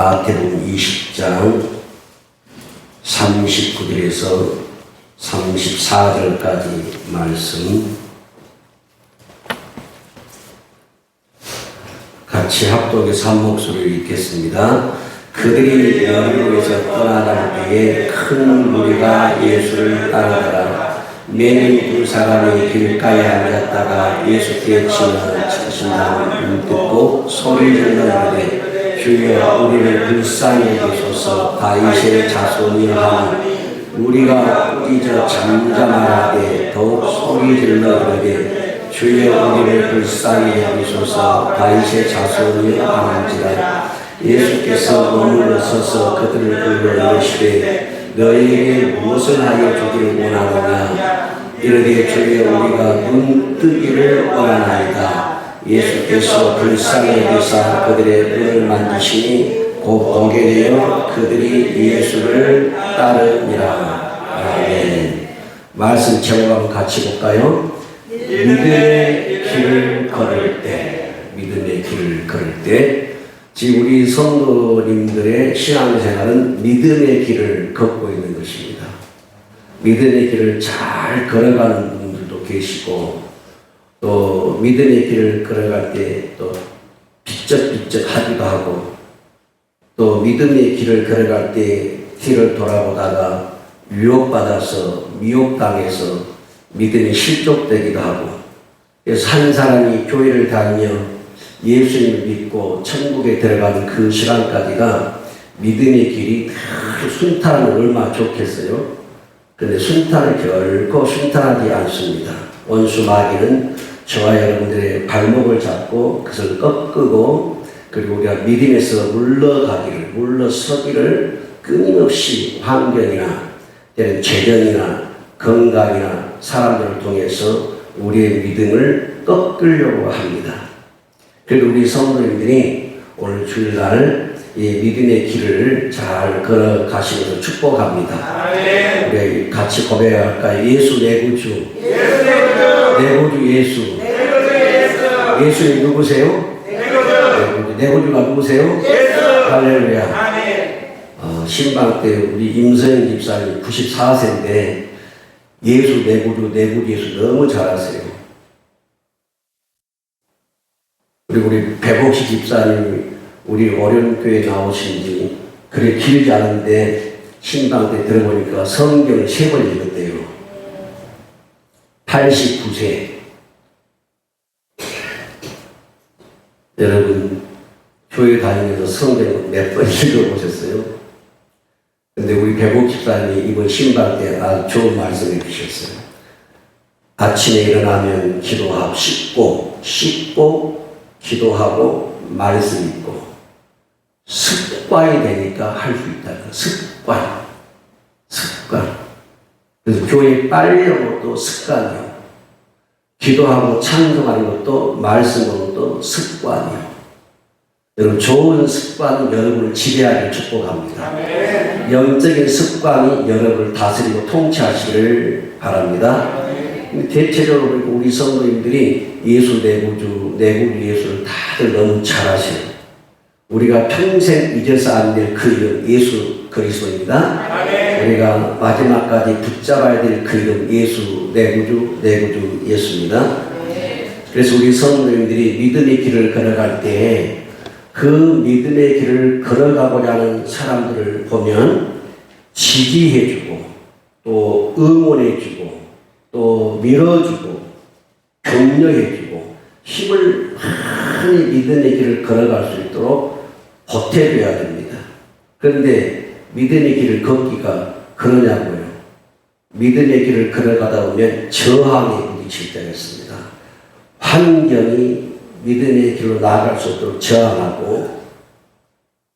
마태복음 20장 39절에서 34절까지 말씀 같이 합독해서 한 목소리로 읽겠습니다. 그들이 여리고에서 떠나갈 때에 큰 무리가 예수를 따르더라. 매는 두 사람이 길가에 앉았다가 예수께 치신다고 듣고 소리 질러 이르되 주여 우리를 불쌍히 여기소서. 다윗의 자손이 하니 우리가 꾸짖어 잠잠하되 더욱 소리 질러 이르되 주여 우리를 불쌍히 여기소서. 다윗의 자손이 하는지라. 예수께서 머물러 서서 그들을 불러 이르시되 너희에게 무엇을 하여 주기를 원하느냐. 이르되 주여 우리가 눈 뜨기를 원하나이다. 예수께서 불쌍히 여기사 그들의 눈을 만지시니 곧 보게 되어 그들이 예수를 따르니라. 아멘. 말씀 제목 한번 같이 볼까요? 믿음의 길을 걸을 때, 믿음의 길을 걸을 때, 지금 우리 성도님들의 신앙생활은 믿음의 길을 걷고 있는 것입니다. 믿음의 길을 잘 걸어가는 분들도 계시고, 또 믿음의 길을 걸어갈 때 또 비쩍비쩍 하기도 하고, 또 믿음의 길을 걸어갈 때 뒤를 돌아보다가 유혹받아서 미혹당해서 믿음이 실족되기도 하고, 그래서 한 사람이 교회를 다니며 예수님을 믿고 천국에 들어가는 그 시간까지가 믿음의 길이 다 순탄하면 얼마나 좋겠어요? 그런데 결코 순탄하지 않습니다. 원수 마귀는 저와 여러분들의 발목을 잡고 그것을 꺾고, 그리고 우리가 믿음에서 물러서기를 끊임없이 환경이나 때는 재정이나 건강이나 사람들을 통해서 우리의 믿음을 꺾으려고 합니다. 그래도 우리 성도님들이 오늘 주일날 이 믿음의 길을 잘 걸어가시면서 축복합니다. 우리 같이 고백할까요? 예수 내 구주, 내 구주 예수. 예수님 누구세요? 내 구주가 누구세요? 할렐루야. 신방 때 우리 임서영 집사님 94세인데 예수 내 구주 예수 너무 잘하세요. 그리고 우리 배복식 집사님 우리 어려운교회 나오신 지 그래 길지 않은데 신방 때 들어보니까 성경을 3번 읽었대요. 89세. 여러분 교회 다니면서 성경 몇 번 읽어보셨어요? 근데 우리 배복 집사님이 이번 신방 때 아주 좋은 말씀을 주셨어요. 아침에 일어나면 씻고 기도하고 말씀 읽고 습관이 되니까 할 수 있다는 습관. 그래서 교회 빨리는 것도 습관이요. 기도하고 찬송하는 것도 말씀 보는 것도 습관이요. 여러분 좋은 습관은 여러분을 지배하기를 축복합니다. 영적인 습관이 여러분을 다스리고 통치하시기를 바랍니다. 대체적으로 우리 성도님들이 예수 내 구주 예수를 다들 너무 잘하셔요. 우리가 평생 잊어서 안 될 그 이름 예수 그리스도입니다. 우리가 마지막까지 붙잡아야 될 그 이름 예수 내 구주 예수입니다. 그래서 우리 성도님들이 믿음의 길을 걸어갈 때 그 믿음의 길을 걸어가고자 하는 사람들을 보면 지지해주고 또 응원해주고 또 밀어주고 격려해주고 힘을 많이 믿음의 길을 걸어갈 수 있도록 보태줘야 됩니다. 그런데 믿음의 길을 걷기가 그러냐고요. 믿음의 길을 걸어가다 보면 저항에 부딪힐 때가 있습니다. 환경이 믿음의 길로 나아갈 수 없도록 저항하고,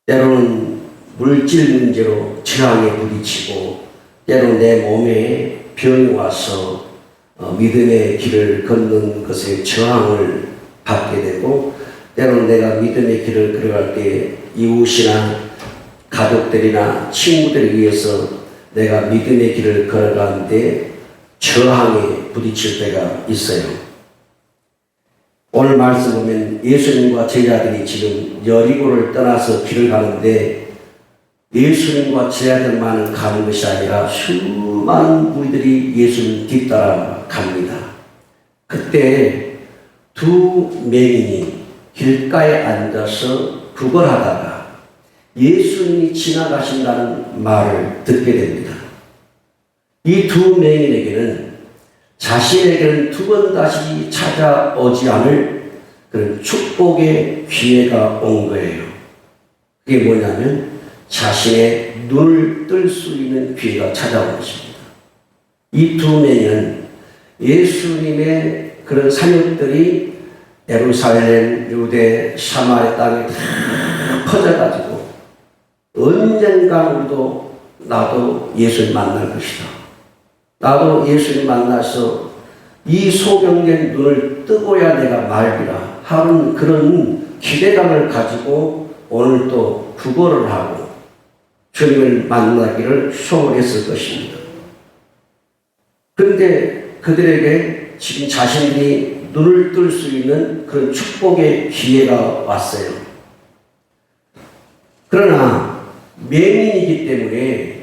때로는 물질 문제로 저항에 부딪히고, 때로는 내 몸에 병이 와서 믿음의 길을 걷는 것에 저항을 받게 되고, 때로는 내가 믿음의 길을 걸어갈 때 이웃이나 가족들이나 친구들을 위해서 내가 믿음의 길을 걸어가는데 저항에 부딪힐 때가 있어요. 오늘 말씀 보면 예수님과 제자들이 지금 여리고를 떠나서 길을 가는데 예수님과 제자들만 가는 것이 아니라 수많은 무리들이 예수님 뒤따라 갑니다. 그때 두 맹인이 길가에 앉아서 구걸하다가 예수님이 지나가신다는 말을 듣게 됩니다. 이 두 맹인에게는 자신에게는 두 번 다시 찾아오지 않을 그런 축복의 기회가 온 거예요. 그게 뭐냐면 자신의 눈을 뜰 수 있는 기회가 찾아온 것입니다. 이 두 맹인은 예수님의 그런 사역들이 예루살렘, 유대, 사마리아 땅에 다 퍼져가지고 언젠가 우리도 나도 예수님 만날 것이다. 나도 예수님 만나서 이 소경된 눈을 뜨고야 내가 말리라 하는 그런 기대감을 가지고 오늘 또 구걸을 하고 주님을 만나기를 소원했을 것입니다. 그런데 그들에게 지금 자신들이 눈을 뜰 수 있는 그런 축복의 기회가 왔어요. 그러나 맹인이기 때문에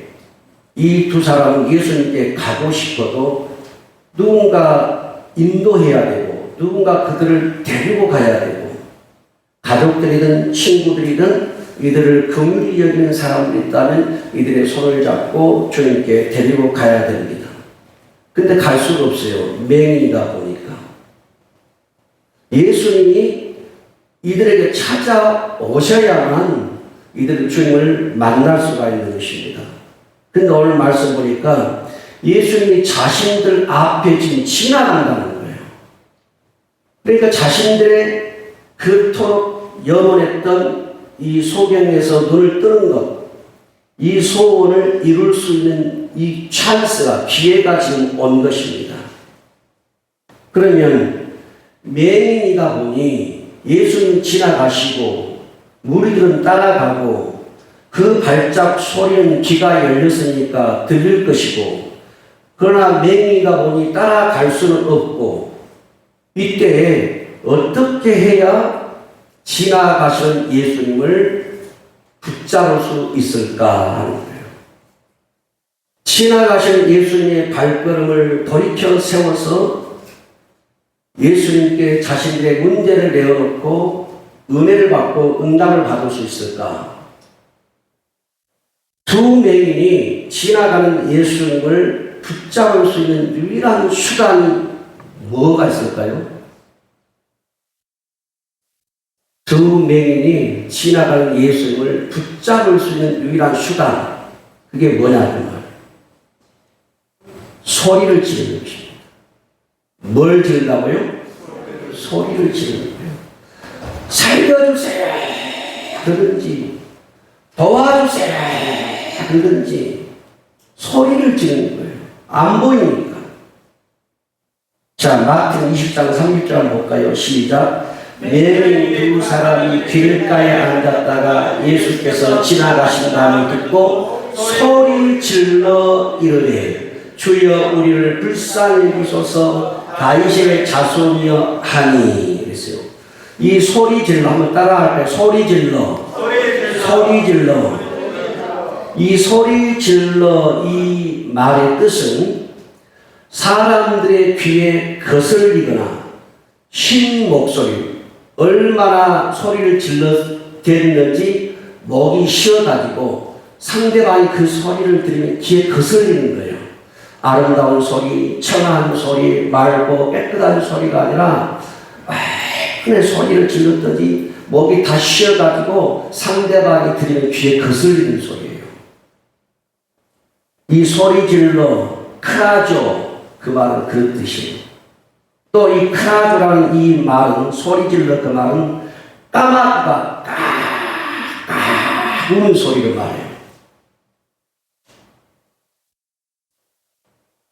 이 두 사람은 예수님께 가고 싶어도 누군가 인도해야 되고 누군가 그들을 데리고 가야 되고 가족들이든 친구들이든 이들을 긍휼히 여기는 사람들이 있다면 이들의 손을 잡고 주님께 데리고 가야 됩니다. 근데 갈 수가 없어요. 맹인이다 보니까. 예수님이 이들에게 찾아오셔야만 이들은 주님을 만날 수가 있는 것입니다. 근데 오늘 말씀 보니까 예수님이 자신들 앞에 지금 지나간다는 거예요. 그러니까 자신들의 그토록 염원했던 이 소경에서 눈을 뜨는 것, 이 소원을 이룰 수 있는 이 찬스가, 기회가 지금 온 것입니다. 그러면 맹인이다 보니 예수님 지나가시고 무리들은 따라가고 그 발작 소리는 귀가 열렸으니까 들릴 것이고 그러나 맹인이다 보니 따라갈 수는 없고 이때 어떻게 해야 지나가신 예수님을 붙잡을 수 있을까 하는 거예요. 지나가신 예수님의 발걸음을 돌이켜 세워서 예수님께 자신들의 문제를 내어놓고 은혜를 받고 응답을 받을 수 있을까? 두 맹인이 지나가는 예수님을 붙잡을 수 있는 유일한 수단이 뭐가 있을까요? 두 맹인이 지나가는 예수님을 붙잡을 수 있는 유일한 수단, 그게 뭐냐면 소리를 지르는 것입니다. 뭘 지른다고요? 소리를 지르는 거예요. 살려주세요! 그러든지 도와주세요! 그러든지 소리를 지르는 거예요. 안 보이니까. 자, 마태복음 20장 30절 볼까요? 시작. 맹인 두 사람이 길가에 앉았다가 예수께서 지나가신다는 듣고 소리 질러 이르되 주여 우리를 불쌍히 여기소서 다윗의 자손이여 하니 그랬어요. 이 소리 질러 한번 따라할까요? 소리 질러. 소리 질러. 이 소리 질러 이 말의 뜻은 사람들의 귀에 거슬리거나 쉰 목소리, 얼마나 소리를 질렀댔는지 목이 쉬어가지고 상대방이 그 소리를 들으면 귀에 거슬리는 거예요. 아름다운 소리, 청아한 소리, 맑고 깨끗한 소리가 아니라 그냥 소리를 질렀더니 목이 다 쉬어가지고 상대방이 들으면 귀에 거슬리는 소리예요. 이 소리 질러 크라조, 그 말은 그런 뜻이에요. 또 이 크라조라는 이 말은, 소리 질러 그 말은 까마귀가 까까 우는 소리를 말해요.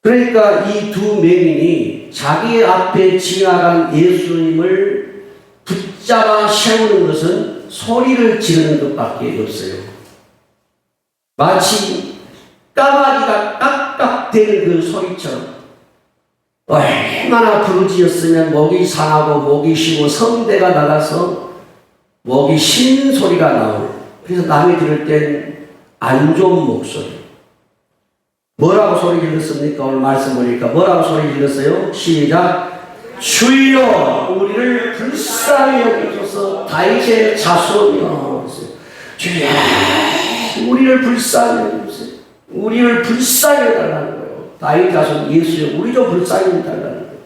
그러니까 이 두 맹인이 자기 앞에 지나간 예수님을 붙잡아 세우는 것은 소리를 지르는 것밖에 없어요. 마치 까마귀가 깍깍대는 그 소리처럼 얼마나 부르짖었으면 목이 상하고 목이 쉬고 성대가 나가서 목이 쉬는 소리가 나오는, 그래서 남이 들을 땐 안 좋은 목소리. 뭐라고 소리 질렀습니까? 오늘 말씀 보니까 뭐라고 소리 질렀어요? 시작. 주여 우리를 불쌍히 여기소서. 다윗의 자손이여. 주여 우리를 불쌍히 여기소서. 우리를 불쌍히 해달라는 거예요. 다윗 자손 예수여 우리 좀 불쌍히 해달라는 거예요.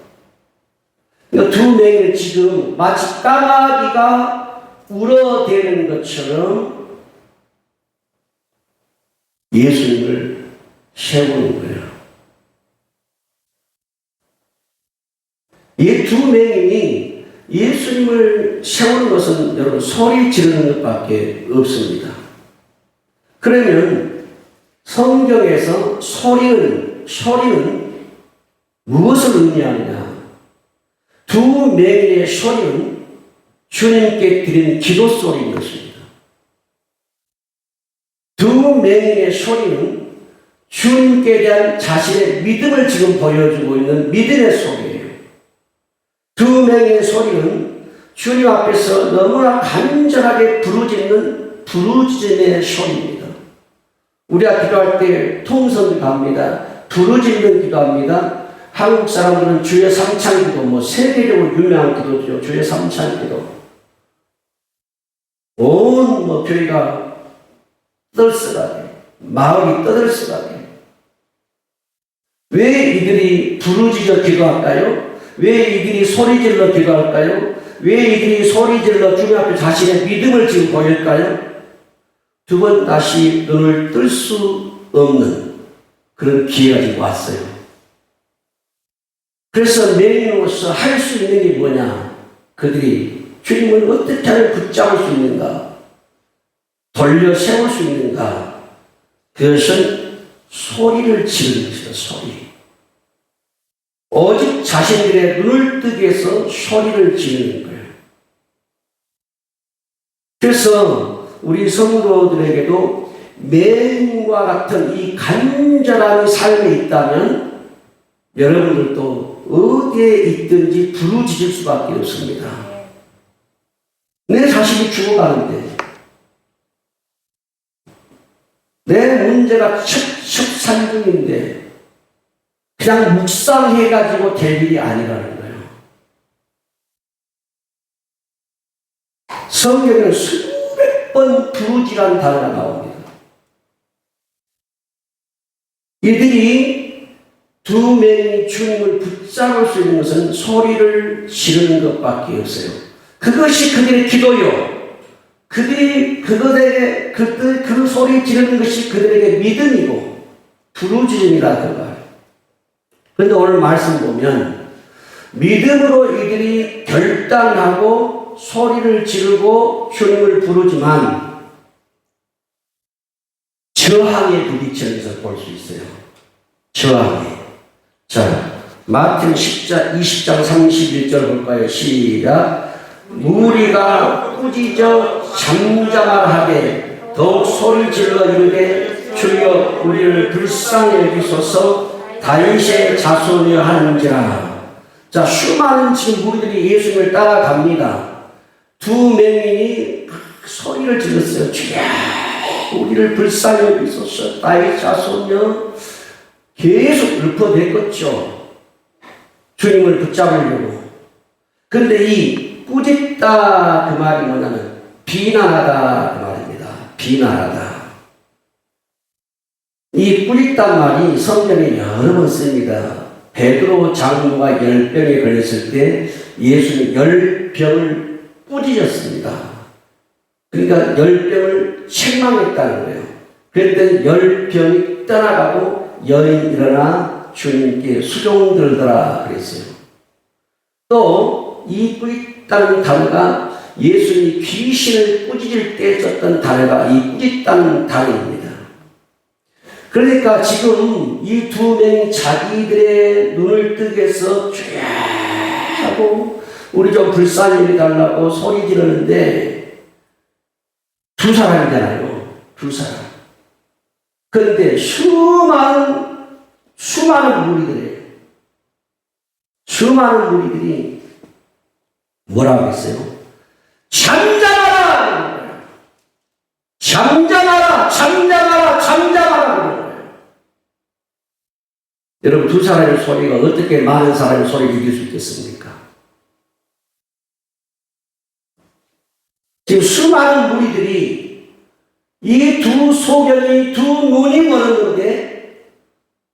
그러니까 두 명이 지금 마치 까마귀가 울어대는 것처럼 예수님을 세우는 거예요. 이 두 명이 예수님을 세우는 것은 여러분 소리 지르는 것밖에 없습니다. 그러면 성경에서 소리는 무엇을 의미하느냐? 두 명의 소리는 주님께 드린 기도 소리인 것입니다. 두 명의 소리는 주님께 대한 자신의 믿음을 지금 보여주고 있는 믿음의 소리예요. 두 명의 소리는 주님 앞에서 너무나 간절하게 부르짖는 부르짖음의 소리입니다. 우리가 기도할 때 통성기도 합니다. 부르짖는 기도합니다. 한국 사람들은 주의 삼창기도, 세계적으로 유명한 기도죠. 주의 삼창기도. 온 교회가 떠들썩하게, 마음이 떠들썩하게. 왜 이들이 부르짖어 기도할까요? 왜 이들이 소리질러 기도할까요? 왜 이들이 소리질러 주님 앞에 자신의 믿음을 지금 보일까요? 두 번 다시 눈을 뜰 수 없는 그런 기회가 지금 왔어요. 그래서 맹인으로서 할 수 있는 게 뭐냐? 그들이 주님을 어떻게 하면 붙잡을 수 있는가? 돌려 세울 수 있는가? 그것은 소리를 지르는 것이다. 소리. 오직 자신들의 눈을 뜨게 해서 소리를 지르는 거예요. 그래서 우리 성도들에게도 맹인과 같은 이 간절한 삶이 있다면 여러분들도 어디에 있든지 부르짖을 수밖에 없습니다. 내 자식이 죽어가는데 내 문제가 첩첩산중인데 그냥 묵상해가지고 될 일이 아니라는 거예요. 성경에는 수백 번 부르짖으라는 단어가 나옵니다. 이들이 두 명이 주님을 붙잡을 수 있는 것은 소리를 지르는 것밖에 없어요. 그것이 그들의 기도요. 그들이 그들에게 그 소리 지르는 것이 그들에게 믿음이고 부르짖음이라 그 말. 그런데 오늘 말씀 보면 믿음으로 이들이 결단하고 소리를 지르고 주님을 부르지만 저항에 부딪히는 것을 볼 수 있어요. 저항에. 자, 마태복음 20장 31절 볼까요? 시작. 무리가 꾸짖어 잠잠하게 더욱 소리 질러 이르되 주여 우리를 불쌍히 여기소서. 다윗의 자손이여 하는지라. 자, 수많은 지금 무리들이 예수님을 따라갑니다. 두 명인이 소리를 질렀어요. 주여 우리를 불쌍히 여기소서. 다윗 자손이여. 계속 읊어댔겠죠. 주님을 붙잡으려고. 그런데 이 꾸짖다 그 말이 뭐냐면 비난하다 그 말입니다. 비난하다. 이 꾸짖단 말이 성경에 여러 번 씁니다. 베드로 장로가 열병에 걸렸을 때 예수님 열병을 꾸짖었습니다. 그러니까 열병을 책망했다는 거예요. 그랬더니 열병이 떠나가고 여인 일어나 주님께 수종 들더라 그랬어요. 또 이 꾸짖다는 단어가 예수님이 귀신을 꾸짖을 때 썼던 단어가 이 꾸짖다는 단어입니다. 그러니까 지금 이 두 명이 자기들의 눈을 뜨게 해서 주야 하고 우리 좀 불쌍히 해달라고 소리 지르는데 두 사람이잖아요. 두 사람. 그런데 수많은 무리들이에요. 수많은 무리들이 뭐라고 했어요? 잠잠하라! 잠잠하라! 잠잠하라! 잠잠하라! 여러분, 두 사람의 소리가 어떻게 많은 사람의 소리를 이길 수 있겠습니까? 지금 수많은 무리들이 이 두 소경이 두 눈이 멀었는데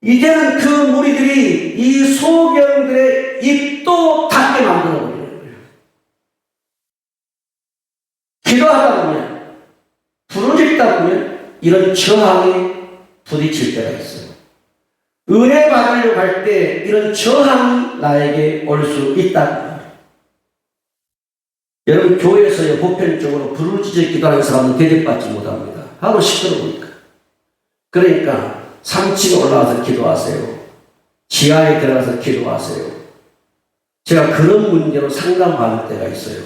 이제는 그 무리들이 이 소경들의 입도 닫게 만들어 버리는 거예요. 기도하다 보면, 부르짖다 보면 이런 저항에 부딪힐 때가 있어요. 은혜 받으려고 할 때 이런 저항이 나에게 올 수 있다. 여러분, 교회에서요, 보편적으로 부르짖어 기도하는 사람은 대접받지 못합니다. 하도 시끄러우니까. 그러니까 3층에 올라가서 기도하세요. 지하에 들어가서 기도하세요. 제가 그런 문제로 상담받을 때가 있어요.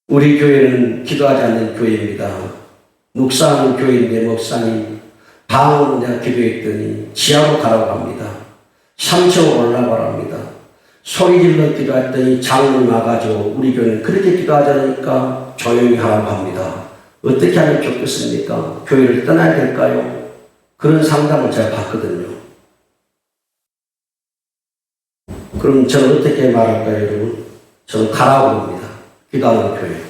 우리 교회는 기도하지 않는 교회입니다. 묵상하는 교회인데 목사님, 방으로 내가 기도했더니 지하로 가라고 합니다. 3층으로 올라가라고 합니다. 소리 질러 기도했더니 장을 나가죠. 우리 교회는 그렇게 기도하지 않으니까 조용히 하라고 합니다. 어떻게 하면 좋겠습니까? 교회를 떠나야 될까요? 그런 상담을 제가 받거든요. 그럼 저는 어떻게 말할까요, 여러분? 저는 가라고 합니다. 기도하는 교회.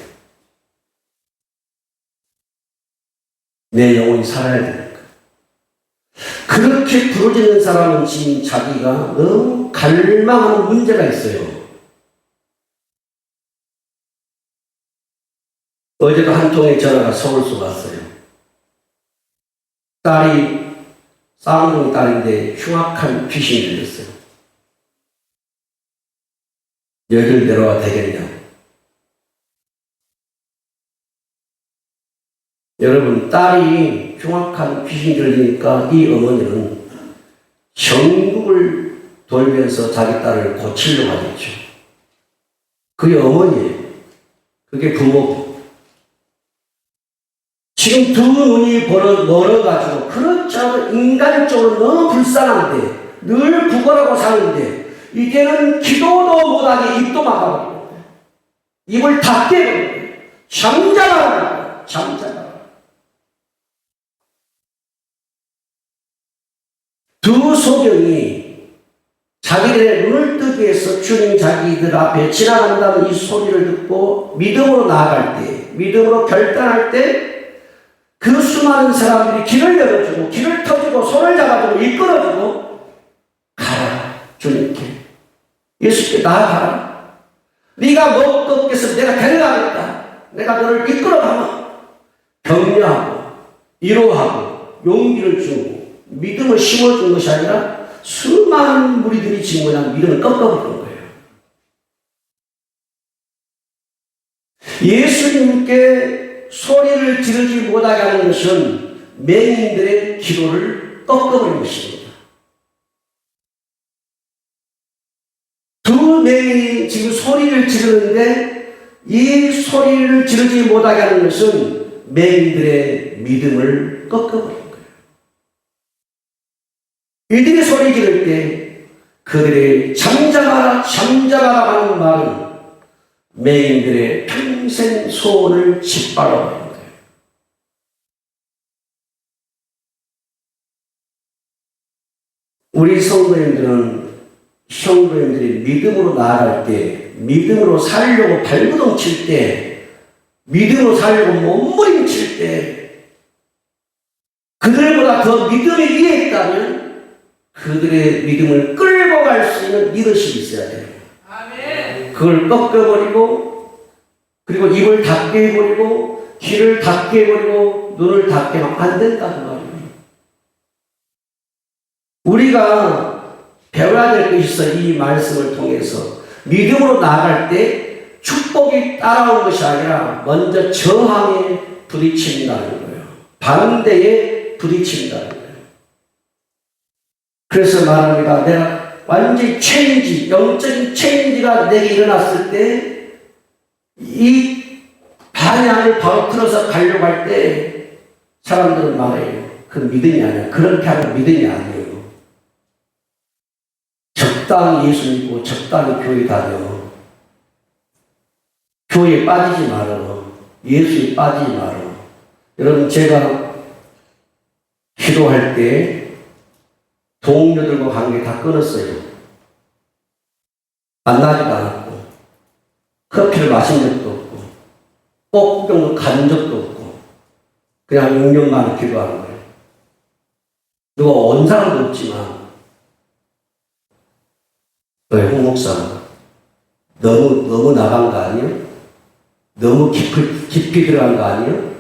내 영혼이 살아야 됩니다. 그렇게 부르짖는 사람은 지금 자기가 너무 갈망하는 문제가 있어요. 어제도 한 통의 전화가 서울서 왔어요. 딸이 쌍둥이 딸인데 흉악한 귀신이 들렸어요. 여길 내려와 되겠냐? 여러분, 딸이 흉악한 귀신이 들리니까 이 어머니는 전국을 돌면서 자기 딸을 고치려고 하겠죠. 그게 어머니예요. 그게 부모고. 지금 두 눈이 멀어가지고 그렇죠. 인간적으로 너무 불쌍한데 늘 구걸하고 사는데 이제는 기도도 못하게 입도 막아버리고 입을 닫게 해버리고 잠잠하라. 잠잠하라. 두 소경이 자기들의 눈을 뜨기 위해서 주님 자기들 앞에 지나간다는 이 소리를 듣고 믿음으로 나아갈 때, 믿음으로 결단할 때 그 수많은 사람들이 길을 열어주고 길을 터주고 손을 잡아주고 이끌어주고 가라 주님께, 예수께 나아가라. 네가 못 걷겠으면 내가 데려가겠다. 내가 너를 이끌어가면 격려하고 위로하고 용기를 주고 믿음을 심어준 것이 아니라 수많은 무리들이 지금 그냥 믿음을 꺾어버리는 거예요. 예수님께 소리를 지르지 못하게 하는 것은 맹인들의 기도를 꺾어버린 것입니다. 두 맹인이 지금 소리를 지르는데 이 소리를 지르지 못하게 하는 것은 맹인들의 믿음을 꺾어버린 거예요. 이들이 소리 지를 때 그들의 잠잠하라 잠잠하라 하는 말은 맹인들의 평생 소원을 짓밟아버린 거예요. 우리 성도님들이 믿음으로 나아갈 때, 믿음으로 살려고 발버둥 칠 때, 믿음으로 살려고 몸부림칠 때, 그들보다 더 믿음이 위에 있다면 그들의 믿음을 끌고 갈 수 있는 리더십이 있어야 돼요. 그걸 꺾어버리고, 그리고 입을 닫게 해버리고, 귀를 닫게 해버리고, 눈을 닫게 하면 안 된다는 말이에요. 우리가 배워야 될 것이 있어. 이 말씀을 통해서 믿음으로 나아갈 때 축복이 따라온 것이 아니라 먼저 저항에 부딪힌다는 거예요. 반대에 부딪힌다는 거예요. 그래서 말합니다. 내가 완전히 체인지, 영적인 체인지가 내게 일어났을 때 이 반향을 바로 틀어서 가려고 할 때 사람들은 말해요. 그건 믿음이 아니야. 그렇게 하면 믿음이 아니에요. 적당히 예수 믿고 적당히 교회 다녀. 교회에 빠지지 말아. 예수에 빠지지 말아. 여러분, 제가 기도할 때 동료들과 관계 다 끊었어요. 만나지도 않았고, 커피를 마신 적도 없고, 꼭구경도 간 적도 없고, 그냥 6년 만에 기도하는 거예요. 누가 온 사람도 없지만, 왜 홍 목사 너무 나간 거 아니에요? 너무 깊이 들어간 거 아니에요?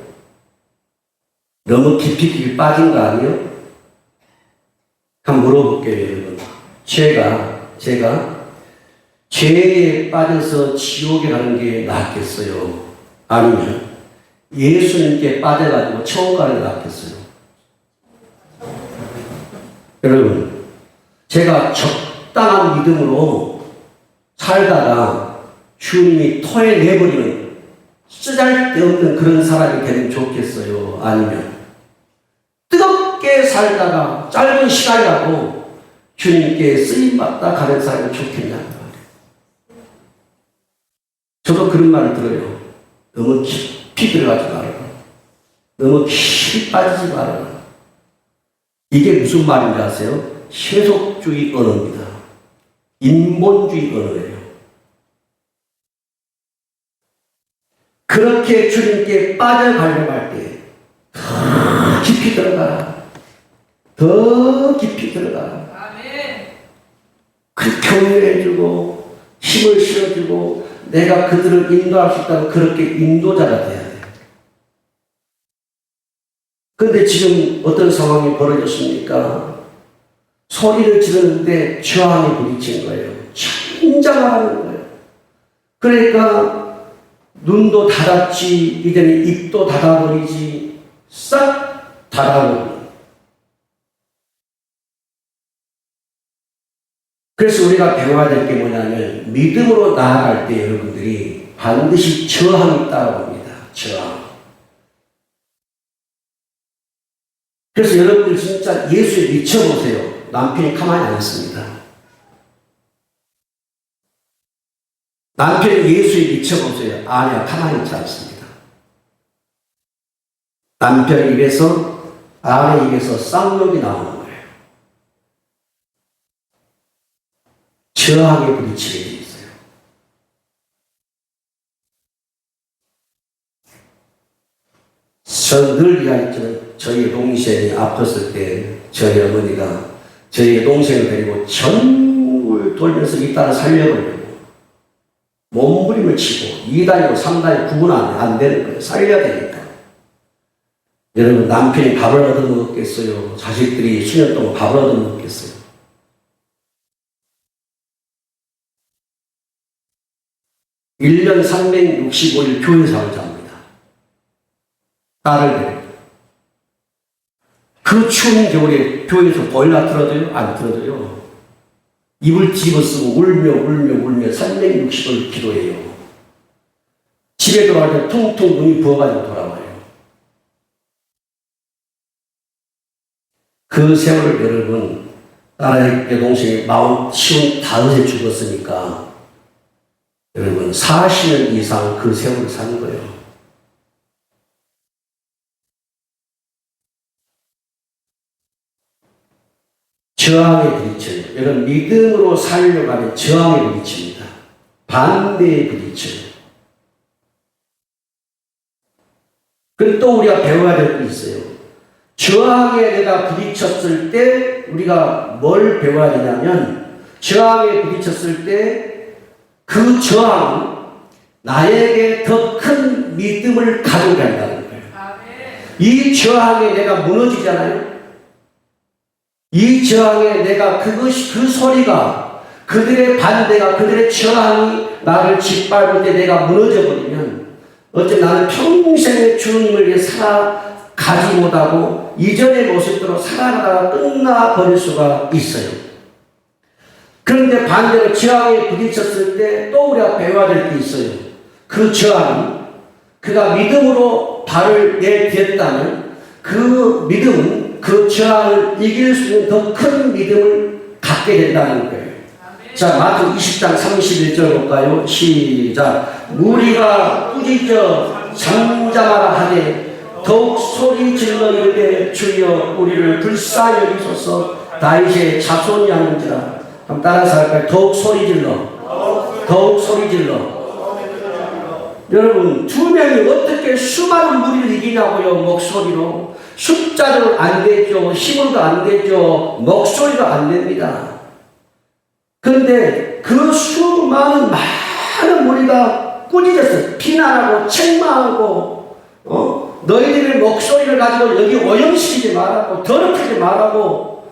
너무 깊이 빠진 거 아니에요? 한번 물어볼게요, 여러분. 제가 죄에 빠져서 지옥에 가는 게 낫겠어요? 아니면 예수님께 빠져가지고 천국 가는 게 낫겠어요? 여러분, 제가 적당한 믿음으로 살다가 주님이 토해내버리는 쓰잘데없는 그런 사람이 되면 좋겠어요? 아니면 뜨겁게 살다가 짧은 시간이라도 주님께 쓰임받다 가는 사람이 좋겠냐? 저도 그런 말을 들어요. 너무 깊이 들어가지 말아라. 너무 깊이 빠지지 말아라. 이게 무슨 말인지 아세요? 세속주의 언어입니다. 인본주의 언어예요. 그렇게 주님께 빠져가려고 할 때 더 깊이 들어가라. 더 깊이 들어가라. 그 교육해주고 힘을 실어주고 내가 그들을 인도할 수 있다면 그렇게 인도자가 돼야 돼. 그런데 지금 어떤 상황이 벌어졌습니까? 소리를 지르는데 저항에 부딪힌 거예요. 천장하는 거예요. 그러니까 눈도 닫았지, 이제는 입도 닫아버리지, 싹 닫아버리지. 그래서 우리가 배워야 될 게 뭐냐면 믿음으로 나아갈 때 여러분들이 반드시 저항이 따라옵니다. 저항. 그래서 여러분들 진짜 예수에 미쳐보세요. 남편이 가만히 안 있습니다. 남편이 예수에 미쳐보세요. 아니야, 가만히 있지 않습니다. 남편 입에서, 아내 입에서 쌍욕이 나오는 거예요. 저항에 부딪히게 돼 있어요. 저는 늘 이야기했지만 저희 동생이 아팠을 때 저희 어머니가 저희 동생을 데리고 전국을 돌면서 이 딸을 살려보려고 몸부림을 치고 2단이고 3단이 구분하면 안 되는 거예요. 살려야 되니까. 여러분, 남편이 밥을 얻어먹겠어요? 자식들이 수년 동안 밥을 얻어먹겠어요? 1년 365일 교회상을 잡니다. 딸을 데리고. 그 추운 겨울에 교회에서 보일러 틀어줘요? 안 틀어줘요? 입을 집어쓰고 울며 360일 기도해요. 집에 돌아갈 때 퉁퉁 눈이 부어가지고 돌아와요. 그 세월을 여러분, 딸의 여동생이 45에 죽었으니까 여러분 40년 이상 그 세월을 산 거예요. 저항에 부딪혀요. 여러분, 믿음으로 살려고 하면 저항에 부딪힙니다. 반대에 부딪혀요. 그리고 또 우리가 배워야 될 게 있어요. 저항에 내가 부딪혔을 때 우리가 뭘 배워야 되냐면, 저항에 부딪혔을 때 그 저항은 나에게 더 큰 믿음을 가져오게 한다는 거예요. 이 저항에 내가 무너지잖아요. 이 저항에 내가 그 소리가, 그들의 반대가, 그들의 저항이 나를 짓밟을 때 내가 무너져버리면 어째 나는 평생의 주님을 위해 살아가지 못하고 이전의 모습대로 살아가다가 끝나버릴 수가 있어요. 그런데 반대로 저항에 부딪혔을 때 또 우리가 배워야 될 게 있어요. 그 저항이, 그가 믿음으로 발을 내딛었다면 그 믿음은 그 저항을 이길 수 있는 더 큰 믿음을 갖게 된다는 거예요. 자, 마태 20장 31절 볼까요? 시작. 무리가 꾸짖어 잠잠하라 하되 더욱 소리 질러 이르되 주여 우리를 불쌍히 여기소서 다윗의 자손이 하는지라. 한번 따라서 할까요? 더욱 소리 질러. 더욱 소리 질러. 여러분, 두 명이 어떻게 수많은 무리를 이기냐고요? 목소리로. 숫자로 안 되죠. 힘으로도 안 되죠. 목소리로 안 됩니다. 그런데 그 수많은 많은 무리가 꾸짖었어요. 비난하고 책망하고 너희들의 목소리를 가지고 여기 오염시키지 말라고, 더럽히지 말라고.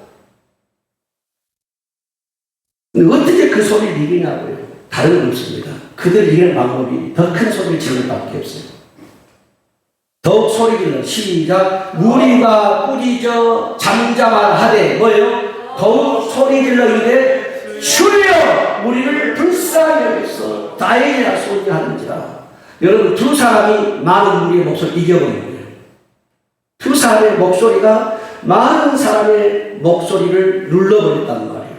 어떻게 그 소리를 이기냐고요? 다른 건 없습니다. 그들 이기는 방법이 더 큰 소리를 지르는 밖에 없어요. 더욱 소리 질러. 시작. 무리가 꾸짖어 잠잠하라 하되 뭐예요? 더욱 소리 질러 이르되 주여 우리를 불쌍히 여기소서 다윗의 자손이 하는지라. 여러분, 두 사람이 많은 무리의 목소리를 이겨버린 거예요. 두 사람의 목소리가 많은 사람의 목소리를 눌러버렸단 말이에요.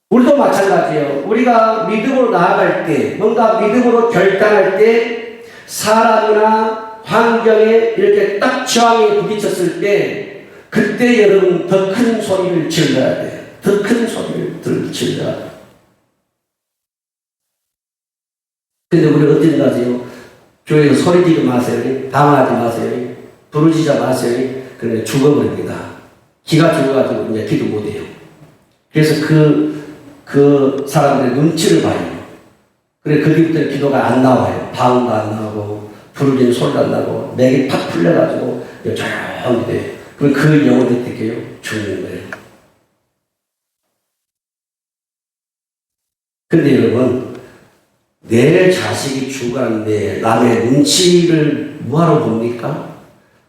우리도 마찬가지예요. 우리가 믿음으로 나아갈 때, 뭔가 믿음으로 결단할 때, 사람이나 환경에 이렇게 딱 저항에 부딪혔을 때, 그때 여러분 더 큰 소리를 질러야 돼요. 더 큰 소리를 질러야 돼요. 근데 우리 어떻게 하세요? 교회에서 소리 지르지 마세요. 당하지 마세요. 부르짖지 마세요. 그러면 죽어버립니다. 기가 죽어가지고 이제 기도 못해요. 그래서 그 사람들의 눈치를 봐요. 그래, 그 뒤부터 기도가 안 나와요. 방음도 안 나오고, 부르짖는 소리도 안 나고, 맥이 팍 풀려가지고, 조용히 돼요. 그럼 그 영혼이 어떻게 해요? 죽는 거예요. 근데 여러분, 내 자식이 죽었는데 남의 눈치를 뭐하러 봅니까?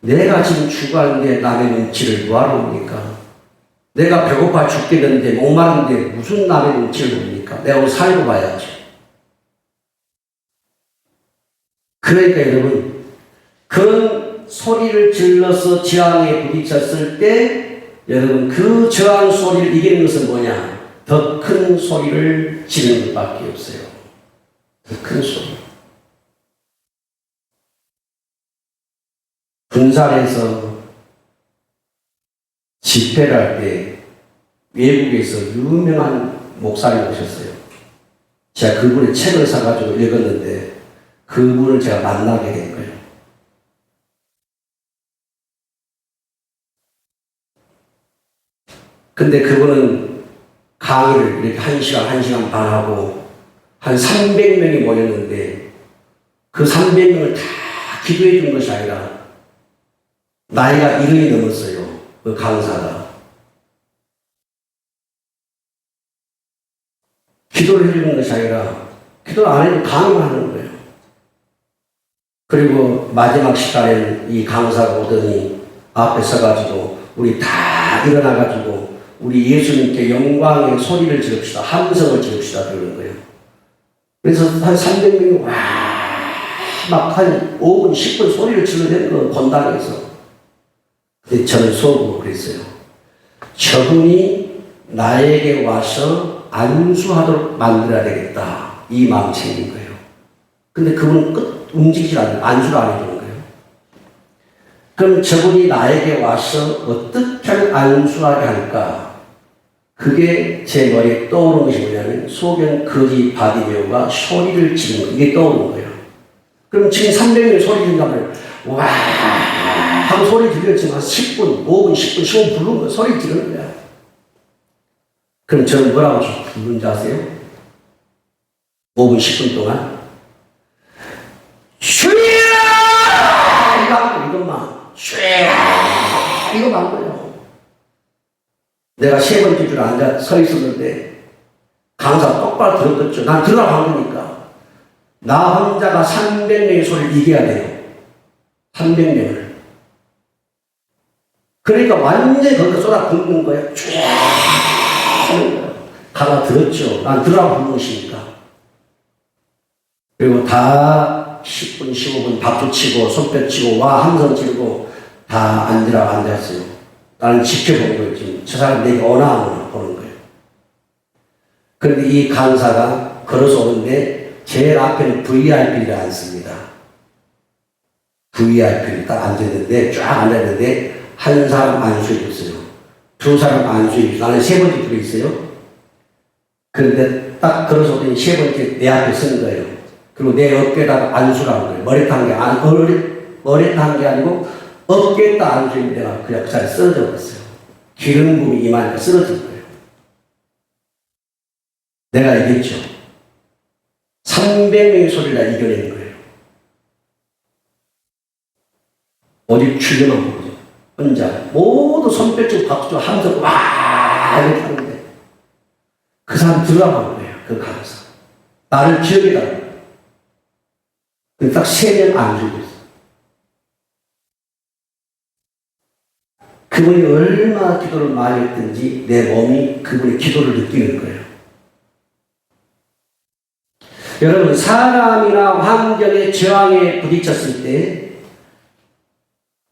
내가 지금 죽었는데 남의 눈치를 뭐하러 봅니까? 내가 배고파 죽겠는데 목마른데 무슨 남의 눈치를 봅니까? 내가 오늘 살고 봐야지. 그러니까 여러분, 그런 소리를 질러서 저항에 부딪혔을 때 여러분 그 저항 소리를 이기는 것은 뭐냐? 더 큰 소리를 지르는 것밖에 없어요. 더 큰 소리. 군산에서 집회를 할 때 외국에서 유명한 목사님 오셨어요. 제가 그분의 책을 사가지고 읽었는데 그분을 제가 만나게 된 거예요. 근데 그분은 강의를 이렇게 1시간 반 하고 한 300명이 모였는데 그 300명을 다 기도해 준 것이 아니라 나이가 1년이 넘었어요. 그 강사가. 기도를 해주는 것이 아니라 기도 안 해도 강의만 하는 거예요. 그리고 마지막 시간에 이 강사가 오더니 앞에 서가지고 우리 다 일어나가지고 우리 예수님께 영광의 소리를 지릅시다. 함성을 지릅시다. 그러는 거예요. 그래서 한 300명이 막 한 5분, 10분 소리를 질러대는 거 본당에서. 근데 저는 속으로 그랬어요. 저분이 나에게 와서 안수하도록 만들어야 되겠다. 이 마음이 생긴 거예요. 근데 그분은 움직이지 않아요. 안수를 안 해주는 거예요. 그럼 저분이 나에게 와서 어떻게 하면 안수하게 할까? 그게 제 머리에 떠오르는 것이 뭐냐면 소경 거지 바디메오가 소리를 지르는 거. 이게 떠오르는 거예요. 그럼 지금 300명이 소리 지른다면 와 하고 소리 지르겠지만 10분, 5분, 10분, 15분 부르는 거예요. 소리 지르는 거야. 그럼 저는 뭐라고 부르는지 아세요? 5분, 10분 동안 주여! 이것만 주여! 이거만 한 거예요. 내가 세 번째 줄 앉아 서 있었는데 강사 똑바로 들었겠죠. 난 들어간 거니까. 나 혼자가 300명의 소리를 이겨야 돼요. 300명을. 그러니까 완전히 거기서 쏟아 붓는 거예요. 쫙 하는 거예요. 가다 들었죠. 난 들어가 부는 것이니까. 그리고 다 10분, 15분 박수 치고 손뼉 치고 와 함성 치고 다 앉으라고 앉았어요. 나는 지켜본 거예요. 지금 저 사람 내게 오나 안 오나 보는 거예요. 그런데 이 강사가 걸어서 오는데 제일 앞에는 VIP를 앉습니다. VIP를 딱 앉았는데 쫙 앉았는데 한 사람 안수해 줬어요. 두 사람 안수해 줬어요. 나는 세 번째 줄에 있어요. 그런데 딱 걸어서 오더니 세 번째 내 앞에 선 거예요. 그리고 내 어깨에다가 안수를 한 거예요. 머리 탄 게 아니고 어깨에다 안수했는데 내가 그냥 그 자리에 쓰러져 버렸어요. 기름 부음이 임하니까 쓰러진 거예요. 내가 이겼죠. 300명의 소리를 다 이겨낸 거예요. 어디 출연한 거죠. 혼자 모두 손뼉치고 박수치고 하면서 와 이렇게 하는데 그 사람 들어간 거예요. 그 강사 나를 기억해달라고. 딱 3명 안주고 있어요. 그분이 얼마나 기도를 많이 했든지 내 몸이 그분의 기도를 느끼는 거예요. 여러분, 사람이나 환경의 저항에 부딪혔을 때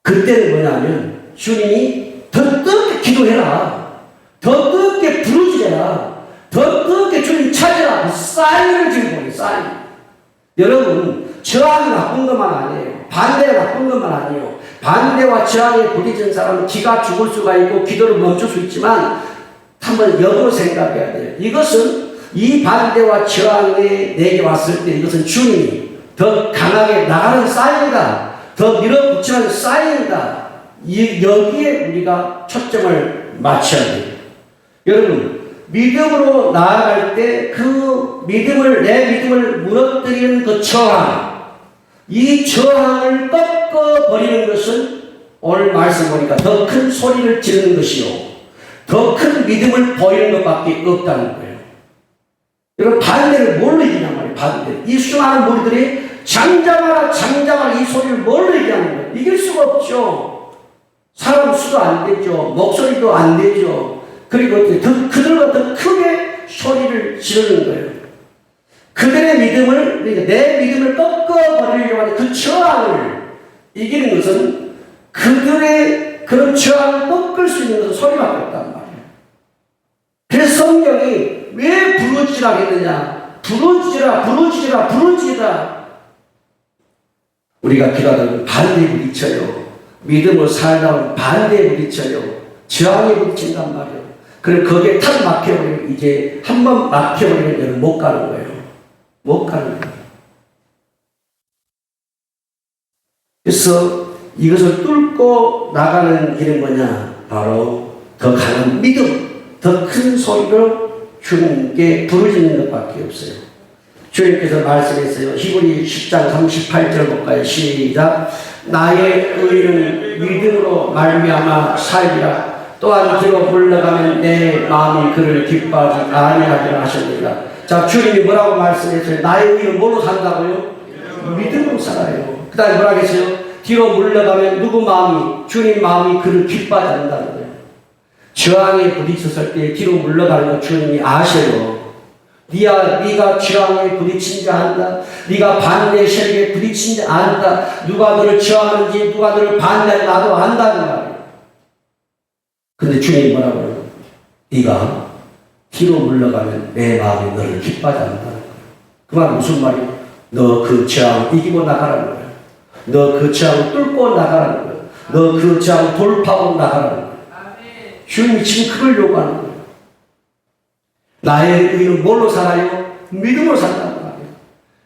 그때는 뭐냐면 주님이 더 뜨겁게 기도해라, 더 뜨겁게 부르짖어라, 더 뜨겁게 주님 찾으라. 사인을 지금 보여요. 사인. 여러분, 저항이 나쁜 것만 아니에요. 반대가 나쁜 것만 아니에요. 반대와 저항에 부딪힌 사람은 기가 죽을 수가 있고 기도를 멈출 수 있지만 한번 역으로 생각해야 돼요. 이것은 이 반대와 저항에 내게 왔을 때 이것은 주님이 더 강하게 나가는 사인이다. 더 밀어붙이는 사인이다. 여기에 우리가 초점을 맞춰야 돼요. 여러분, 믿음으로 나아갈 때 그 믿음을, 내 믿음을 무너뜨리는 그 저항, 이 저항을 꺾어버리는 것은 오늘 말씀 보니까 더 큰 소리를 지르는 것이요, 더 큰 믿음을 보이는 것밖에 없다는 거예요. 여러분, 반대를 뭘로 얘기하는 말이에요? 반대. 이 수많은 무리들이 잠잠하라 이 소리를 뭘로 얘기하는 거예요? 이길 수가 없죠. 사람 수도 안 되죠. 목소리도 안 되죠. 그리고 그들과 더 크게 소리를 지르는 거예요. 그들의 믿음을, 그러니까 내 믿음을 꺾어버리려고 하는 그 저항을 이기는 것은 그들의 그런 저항을 꺾을 수 있는 것은 소리밖에 없단 말이에요. 그래서 성경이 왜 부르짖으라 했느냐? 부르짖으라. 우리가 기도하는 반대에 부딪혀요. 믿음을 살다 보면 반대에 부딪혀요. 저항에 부딪힌단 말이에요. 그럼 거기에 탁 막혀버리면, 이제 한번 막혀버리면 여러분 못 가는 거예요. 못 가는 거예요. 그래서 이것을 뚫고 나가는 길은 뭐냐? 바로 더 강한 믿음, 더 큰 소리로 주님께 부르짖는 것밖에 없어요. 주님께서 말씀했어요. 히브리 10장 38절 볼까요? 시작. 나의 의는 믿음으로 말미암아 살리라. 또한 뒤로 물러가면 내 마음이 그를 기뻐하지 아니하리라 하셨느니라. 자, 주님이 뭐라고 말씀했어요? 나의 의는 뭐로 산다고요? 믿음으로 살아요. 그 다음에 뭐라 했어요? 뒤로 물러가면 누구 마음이, 주님 마음이 그를 기뻐하지 않는다는 거예요. 저항에 부딪혔을 때 뒤로 물러가는 거 주님이 아셔요. 네가 저항에 부딪힌지 안다. 네가 반대 세력에 부딪힌지 안다. 누가 너를 저항하는지, 누가 너를 반대하는지 나도 안다는 말이에요. 근데 주님이 뭐라고 해요? 네가 뒤로 물러가면 내 마음이 너를 기뻐하지 않는다는 거예요. 그 말은 무슨 말이에요? 너 그 저항을 이기고 나가라는 거예요. 너 그 저항을 뚫고 나가라는 거예요. 너 그 저항을 돌파하고 나가라는 거예요. 주님이 지금 그걸 요구하는 거예요. 나의 의는 뭘로 살아요? 믿음으로 산다는 말이에요.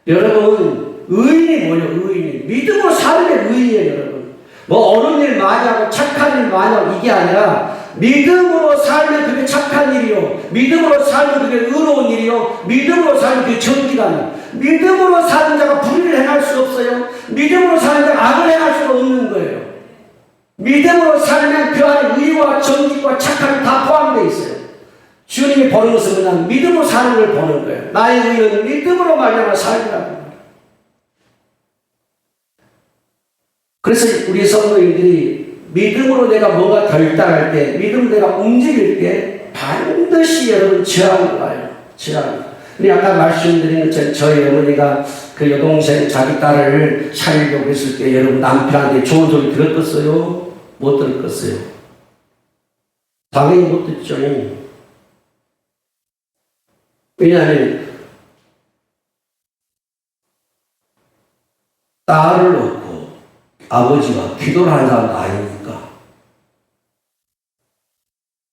여러분, 의인이 뭐예요? 의인이 믿음으로 사는 게 의인이에요. 여러분, 뭐 옳은 일 많이 하고 착한 일 많이 하고 이게 아니라 믿음으로 살면 그게 착한 일이요, 믿음으로 살면 그게 의로운 일이요, 믿음으로 살면 그게 정의가 아니에요. 믿음으로 사는 자가 불의를 행할 수 없어요. 믿음으로 사는 자가 악을 행할 수가 없는 거예요. 믿음으로 살면 그 안에 의와 정직과 착함이 다 포함되어 있어요. 주님이 보는 것은 그냥 믿음으로 사는 걸 보는 거예요. 나의 의는 믿음으로 말미암아 살리라고. 그래서 우리 성도님들이 믿음으로 내가 뭔가 결단할 때, 믿음으로 내가 움직일 때 반드시 여러분 저항이 와요. 저항. 근데 아까 말씀드린 것처럼 저희 어머니가 그 여동생 자기 딸을 살리려고 했을 때 여러분 남편한테 좋은 소리 들었겠어요? 못 들었겠어요? 당연히 못 듣죠. 왜냐하면 딸을 얻고 아버지가 기도를 하는 사람도 아니니까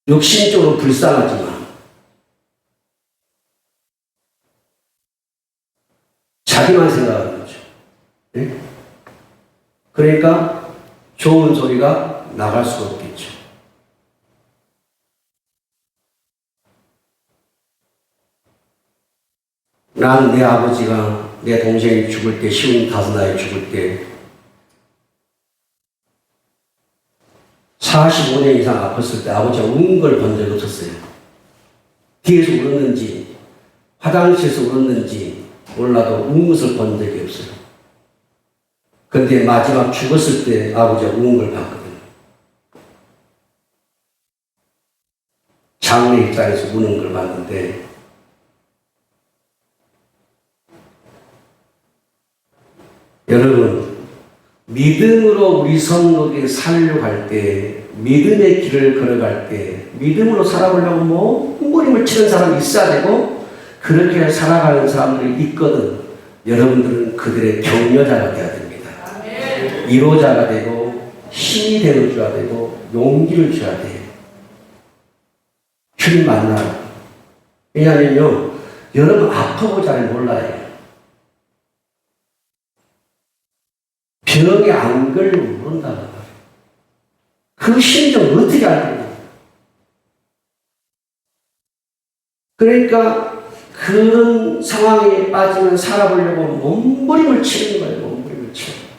육신적으로 불쌍하지만 자기만 생각하는 거죠. 네? 그러니까 좋은 소리가 나갈 수가 없겠죠. 난 내 아버지가 내 동생이 죽을 때, 55나이 죽을 때 45년 이상 아팠을 때 아버지가 우는 걸 본 적이 없었어요. 뒤에서 울었는지 화장실에서 울었는지 몰라도 우는 것을 본 적이 없어요. 그런데 마지막 죽었을 때 아버지가 우는 걸 봤거든요. 장례 입장에서 우는 걸 봤는데 여러분, 믿음으로 우리 성도들이 살려고 할 때, 믿음의 길을 걸어갈 때, 믿음으로 살아보려고 몸부림을 치는 사람이 있어야 되고, 그렇게 살아가는 사람들이 있거든. 여러분들은 그들의 격려자가 되어야 됩니다. 위로자가 되고, 힘이 되어줘야 되고, 용기를 줘야 돼요. 주님 만나요. 왜냐하면요, 여러분 아프고 잘 몰라요. 병에 안 걸리면 모른다고. 그 심정을 어떻게 알겠냐. 그러니까 그런 상황에 빠지면 살아보려고 몸부림을 치는 거예요. 몸부림을 치는 거예요.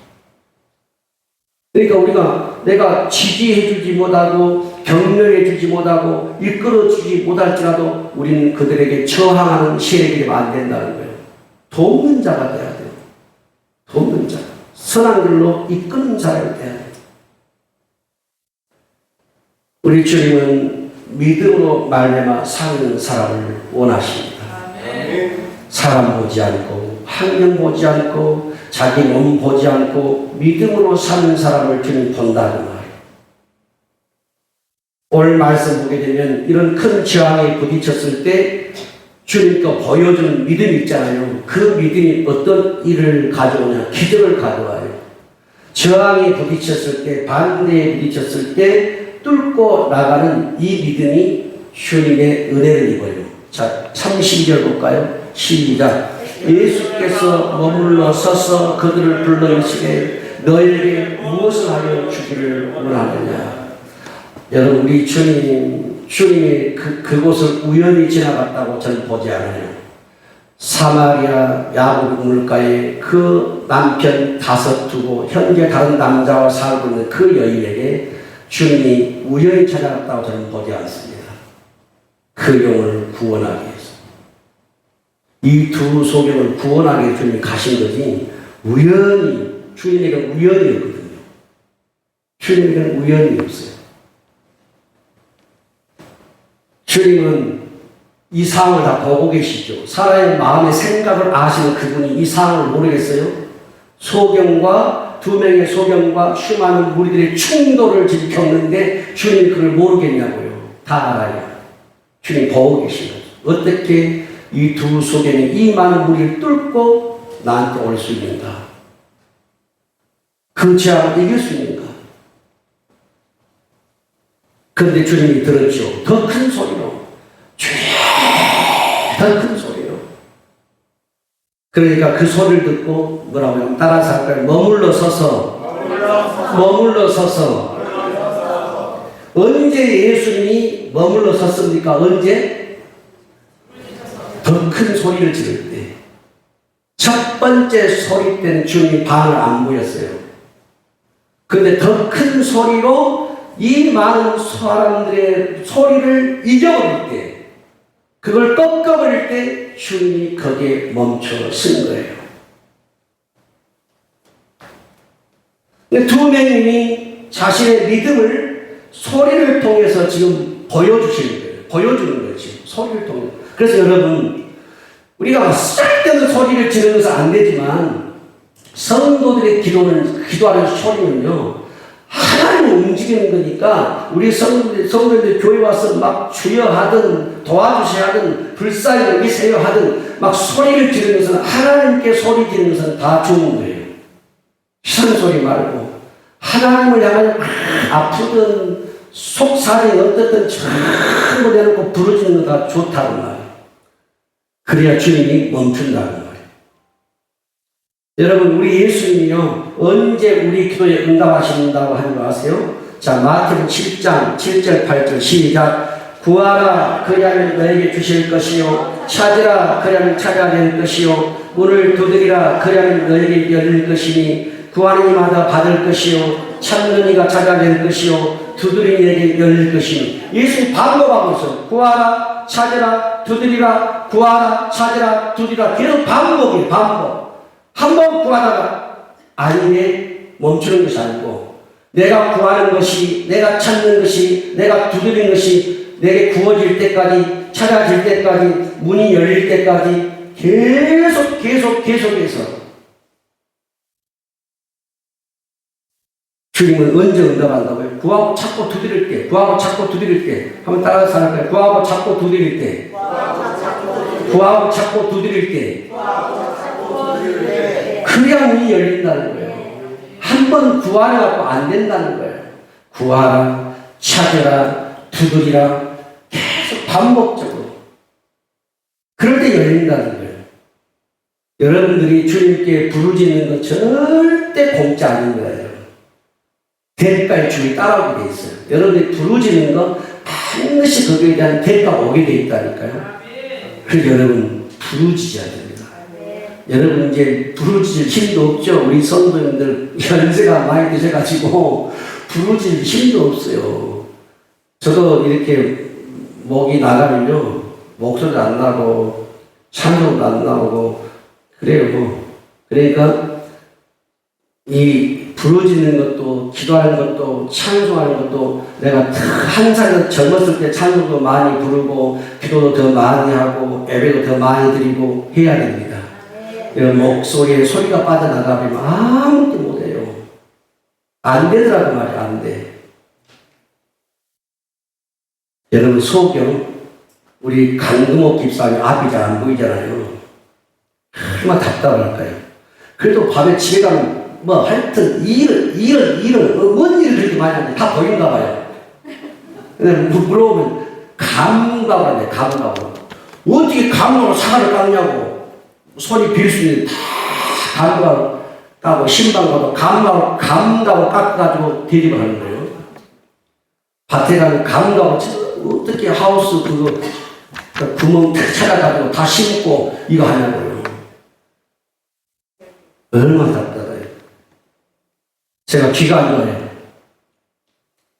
그러니까 우리가 내가 지지해주지 못하고 격려해주지 못하고 이끌어주지 못할지라도 우리는 그들에게 저항하는 세력이 되면 안 된다는 거예요. 돕는 자가 돼야 돼요. 돕는 자. 선한 길로 이끄는 자가 돼야 돼요. 우리 주님은 믿음으로 말미암아 사는 사람을 원하십니다. 사람 보지 않고 환경 보지 않고 자기 몸 보지 않고 믿음으로 사는 사람을 주님 본다는 말이에요. 오늘 말씀 보게 되면 이런 큰 저항에 부딪혔을 때 주님께 보여주는 믿음이 있잖아요. 그 믿음이 어떤 일을 가져오냐, 기적을 가져와요. 저항에 부딪혔을 때, 반대에 부딪혔을 때 뚫고 나가는 이 믿음이 주님의 은혜를 입어요. 자, 32절 볼까요? 시작. 예수께서 머물러 서서 그들을 불러 이르시되 너에게 무엇을 하여 주기를 원하느냐. 여러분, 우리 주님이 그곳을 우연히 지나갔다고 저는 보지 않아요. 사마리아 야곱 물가에 그 남편 5 두고 현재 다른 남자와 살고 있는 그 여인에게 주님이 우연히 찾아갔다고 저는 보지 않습니다. 그 영혼을 구원하기 위해서. 이 두 소경을 구원하기 위해 주님이 가신 거지 우연히, 주님에게는 우연이었거든요. 주님에게는 우연이 없어요. 주님은 이 상황을 다 보고 계시죠. 사람의 마음의 생각을 아시는 그분이 이 상황을 모르겠어요? 소경과 2명의 소경과 수많은 무리들의 충돌을 지금 겪는데 주님이 그걸 모르겠냐고요. 다 알아요. 주님이 보고 계신 거죠. 어떻게 이 두 소경이 이 많은 무리를 뚫고 나한테 올 수 있는가? 그 제약을 이길 수 있는가? 그런데 주님이 들었죠. 더 큰 소리로. 더 큰 소리로. 그러니까 그 소리를 듣고 뭐라고 하면 따라서 할까요? 머물러 서서. 언제 예수님이 머물러 섰습니까? 언제? 더 큰 소리를 지를 때. 첫 번째 소리 때는 주님이 반을 안 보였어요. 그런데 더 큰 소리로 이 많은 사람들의 소리를 잊어버릴 때, 그걸 꺾어버릴 때 주님이 거기에 멈춰 쓴 거예요. 근데 2명이 자신의 믿음을 소리를 통해서 지금 보여주시는 거예요. 보여주는 거지. 소리를 통해. 그래서 여러분, 우리가 쓸데없는 소리를 지르면서 안 되지만 성도들의 기도하는 소리는요, 하나님 하나님 움직이는 거니까 우리 성도들 교회 와서 막 주여 하든 도와주셔야 하든 불쌍히 여기세요 하든 막 소리를 지르는 것은 하나님께 소리 지르는 것은 다 좋은 거예요. 희생 소리 말고 하나님을 향하여 아프든 속살이 어떻든 전부 내놓고 부르짖는 거 다 좋다는 말이에요. 그래야 주님이 멈춘다는 말이에요. 여러분 우리 예수님이요 언제 우리 기도에 응답하신다고 하는 거 아세요? 자 마태복음 7장 7절 8절 시작. 구하라 그리하면 너에게 주실 것이요 찾으라 그리하면 찾아야 될 것이요 문을 두드리라 그리하면 너에게 열릴 것이니 구하는 이마다 받을 것이요 찾는 이가 찾아야 될 것이요 두드리는 이에게 열릴 것이니. 예수님 반복하고 있어요. 구하라 찾으라 두드리라 구하라 찾으라 두드리라. 계속 반복이에요. 반복. 한 번 구하다가 아니네 멈추는 것이 아니고 내가 구하는 것이 내가 찾는 것이 내가 두드리는 것이 내게 구워질 때까지 찾아질 때까지 문이 열릴 때까지 계속해서 주님은 언제 응답한다고요? 구하고 찾고 두드릴 때 구하고 찾고 두드릴 때 한번 따라서 할까요? 구하고 찾고 두드릴 때 구하고 찾고 두드릴 때 그래야 문이 열린다는 거예요. 한 번 구하려고 안 된다는 거예요. 구하라 찾으라 두드리라 계속 반복적으로 그럴 때 열린다는 거예요. 여러분들이 주님께 부르짖는 것 절대 공짜 아닌 거예요. 대가의 주에 따라오게 돼 있어요. 여러분들이 부르짖는 거 반드시 거기에 대한 대가가 오게 돼 있다니까요. 그래서 여러분 부르짖어야 됩니다. 여러분 이제 부르짖을 힘도 없죠. 우리 성도님들 연세가 많이 드셔가지고 부르짖을 힘도 없어요. 저도 이렇게 목이 나가면요 목소리도 안 나고 찬송도 안 나오고 그래요. 그러니까 이 부르짖는 것도 기도하는 것도 찬송하는 것도 내가 항상 젊었을 때 찬송도 많이 부르고 기도도 더 많이 하고 예배도 더 많이 드리고 해야 됩니다. 여러분 목소리에 소리가 빠져나가면 아무것도 못해요. 안 되더라고 말이야. 안 돼. 여러분 소경 우리 강금옥 집사님 앞이 잘 안 보이잖아요. 얼마나 답답할까요? 그래도 밤에 집에 가면 뭐 하여튼 일을 뭔 일을 그렇게 많이 하는데 다 보인가 봐요. 근데 물어보면 감각을 한대. 감각으로 어떻게 감각으로 사과를 깎냐고. 손이 빌 수 있는 다 감각으로 까고 신방으로 감각으로 깎아가지고 대립을 하는 거예요. 밭에 가면 감각으로 어떻게 하우스 그거 구멍 찾아가지고 다 심고 이거 하냐고요. 얼마나 답답해요. 제가 귀가 안 좋아요.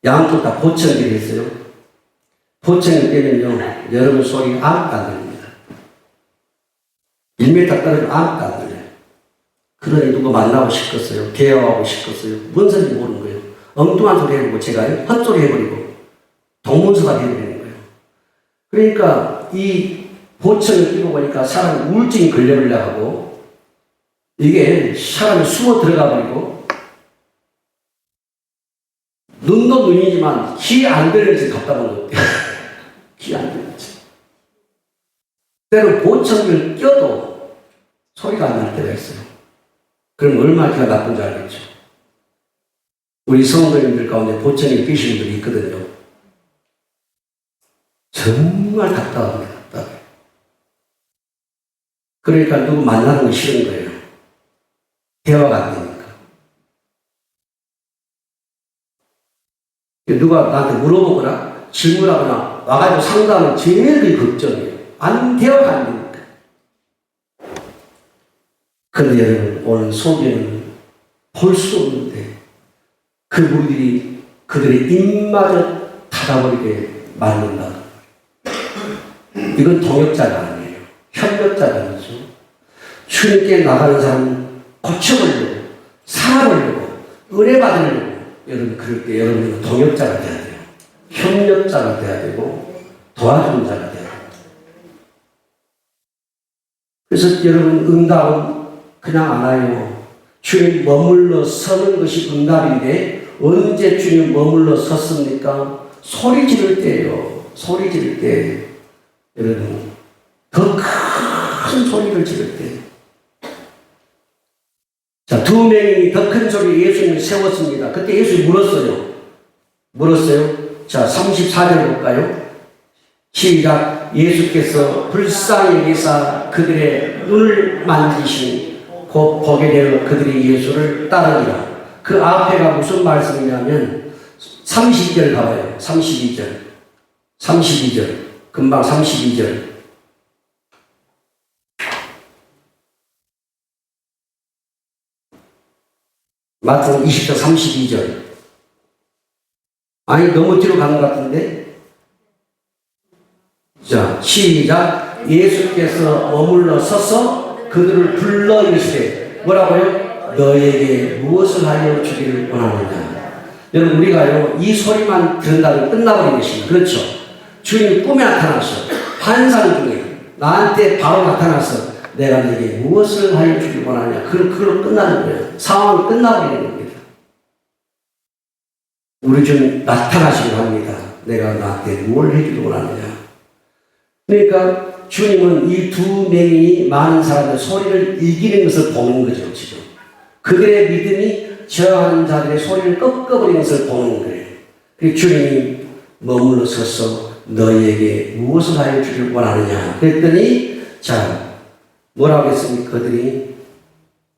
양쪽 다 보청기를 했어요. 보청기 때문에요 여러분 소리 아무것도 안 들립니다. 1m 떨어지면 아무것도 안 들려요. 그러니 누구 만나고 싶겠어요. 대화하고 싶겠어요. 뭔 소리인지 모르는 거예요. 엉뚱한 소리 해보고 제가 헛소리 해버리고 동문서가 해버리는 거예요. 그러니까 이 보청을 끼고 보니까 사람이 우울증이 걸려버리려 하고 이게 사람이 숨어 들어가 버리고 눈도 눈이지만 귀 안 들리지 답답한 것 같아요. 귀 안 들리지. 때로 보청을 껴도 소리가 안 날 때가 있어요. 그럼 얼마나 귀가 나쁜지 알겠죠. 우리 성도님들 가운데 보청이 끼시는 분이 있거든요. 정말 답답합니다. 답답해. 그러니까 누구 만나는 거 싫은 거예요. 대화가 안 되니까. 누가 나한테 물어보거나 질문하거나 와가지고 상담은 제일 그 걱정이에요. 대화가 안 되니까. 그런데 여러분 오늘 소개는 볼 수 없는데 그 무리들이 그들의 입마저 닫아버리게 만든다. 이건 동역자가 아니에요. 협력자가 아니죠. 주님께 나가는 사람은 고쳐보려고 살아보려고 은혜 받으려고 여러분 그럴 때 여러분은 동역자가 돼야 돼요. 협력자가 돼야 되고 도와주는 자가 돼야 돼요. 그래서 여러분 응답은 그냥 안 와요. 주님 머물러 서는 것이 응답인데 언제 주님 머물러 섰습니까? 소리 지를 때요. 소리 지를 때. 여러분, 더 큰 소리를 지를 때. 자, 두 명이 더 큰 소리 예수님을 세웠습니다. 그때 예수님이 물었어요. 자, 34절 볼까요? 시작. 예수께서 불쌍히 여기사 그들의 눈을 만지시니 곧 보게 되어 그들이 예수를 따르니라. 그 앞에가 무슨 말씀이냐면 32절 가봐요. 32절. 금방 32절. 마태복음 20장 32절. 아니, 너무 뒤로 가는 것 같은데? 자, 시작. 예수께서 머물러 서서 그들을 불러 이르시되 뭐라고요? 너에게 무엇을 하여 주기를 원하느냐. 여러분, 우리가요, 이 소리만 들은다면 끝나버린 것입니다. 그렇죠? 주님이 꿈에 나타나서 환상 중에 나한테 바로 나타나서 내가 너에게 무엇을 하여 주기를 원하느냐. 그걸로 끝나는 거예요. 상황이 끝나버리는 겁니다. 우리 좀 나타나시길 합니다. 내가 나한테 뭘 해주기를 원하느냐. 그러니까 주님은 이 두 명이 많은 사람들 소리를 이기는 것을 보는 거죠, 지금. 그들의 믿음이 저하는 자들의 소리를 꺾어버리는 것을 보는 거예요. 그래서 주님이 머물러 서서 너희에게 무엇을 하여 주길 원하느냐. 그랬더니, 자, 뭐라고 했습니까? 그들이.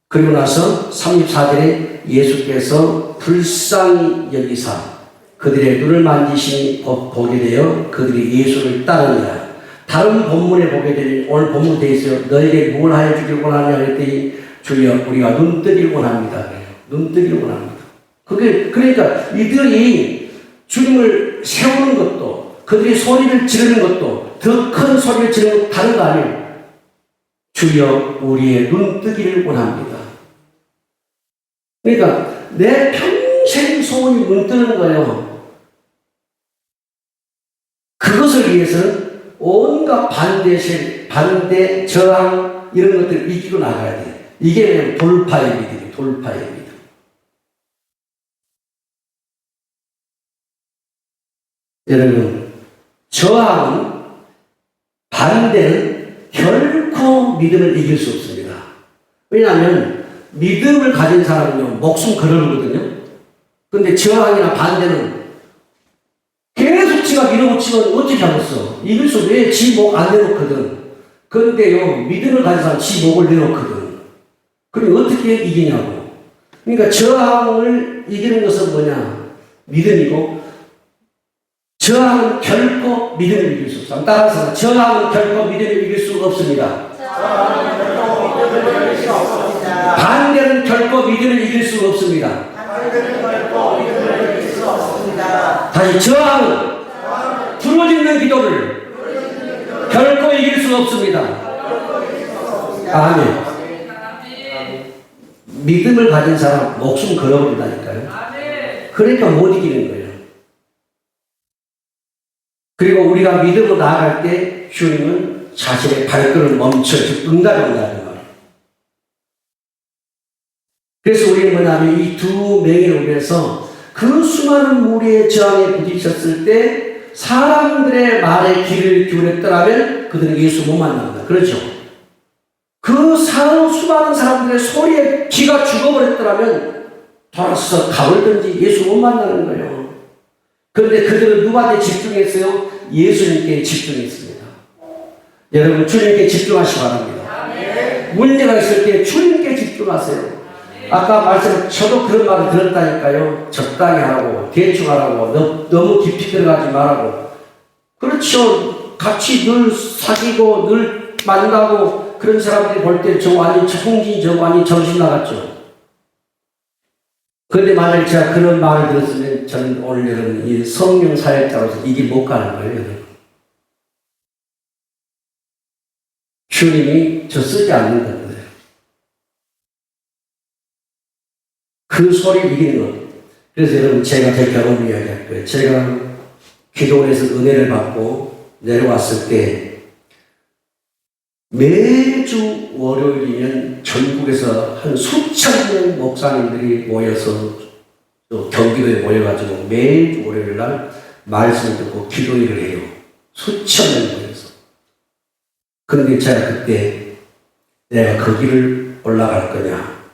그리고 나서 34절에 예수께서 불쌍히 여기사 그들의 눈을 만지시니 보게 되어 그들이 예수를 따르니라. 다른 본문에 보게 되니 오늘 본문 되어 있어요. 너에게 뭘 하여 주길 원하냐 그랬더니 주여 우리가 눈 뜨길 원합니다. 눈 뜨길 원합니다. 그러니까 이들이 주님을 세우는 것도 그들이 소리를 지르는 것도 더 큰 소리를 지르는 것도 다른 거 아니에요. 주여 우리의 눈 뜨기를 원합니다. 그러니까 내 평생 소원이 눈 뜨는 거예요. 그것을 위해서는 온갖 반대, 저항, 이런 것들을 이기고 나가야 돼요. 이게 돌파의 믿음이에요. 돌파의 믿음. 여러분, 저항은, 반대는 결코 믿음을 이길 수 없습니다. 왜냐하면 믿음을 가진 사람은요, 목숨 걸어놓거든요. 근데 저항이나 반대는 계속 지가 밀어붙이면 어떻게 하겠어? 이길 수 왜 지 목 안 내놓거든. 그런데요, 믿음을 가진 사람 지 목을 내놓거든. 그럼 어떻게 이기냐고. 그러니까 저항을 이기는 것은 뭐냐? 믿음이고, 저항은 결코 믿음을 이길 수 없습니다. 따라서 저항은 결코 믿음을 이길 수 없습니다. 반대는 결코 믿음을 이길 수 없습니다. 다시 저항은 부러지는 기도를 결코 이길 수 없습니다. 아멘. 믿음을 가진 사람 목숨 걸어버린다니까요. 그러니까 못 이기는 거예요. 그리고 우리가 믿음으로 나아갈 때 주님은 자신의 발걸음을 멈춰 응답이 온다는 말이에요. 그래서 우리는 뭐냐면 이 두 명을 위해서 그 수많은 무리의 저항에 부딪혔을 때 사람들의 말에 귀를 기울였더라면 그들은 예수 못 만납니다. 그렇죠? 그 수많은 사람들의 소리에 귀가 죽어버렸더라면 돌아서 가버리든지 예수 못 만나는 거예요. 그런데 그들은 누구한테 집중했어요? 예수님께 집중했습니다. 여러분 주님께 집중하시기 바랍니다. 문제가 있을 때 주님께 집중하세요. 아까 말씀, 저도 그런 말을 들었다니까요. 적당히 하라고, 대충 하라고, 너무 깊이 들어가지 말라고. 그렇죠. 같이 늘 사귀고, 늘 만나고, 그런 사람들이 볼 때 저 아니, 홍진이 저 아니, 정신 나갔죠. 그런데 만약에 제가 그런 말을 들었으면 저는 오늘 여러분, 이 성령 사역자로서 이 길 못 가는 거예요, 여러분. 주님이 저 쓰지 않는다. 그 소리를 이기는 것. 그래서 여러분, 제가 제 경험을 이야기할 거예요. 제가 기도원에서 은혜를 받고 내려왔을 때, 매주 월요일이면 전국에서 한 수천 명 목사님들이 모여서 또 경기도에 모여가지고 매주 월요일 날 말씀 듣고 기도회를 해요. 수천 명 모여서. 그런데 제가 그때 내가 그 길을 올라갈 거냐,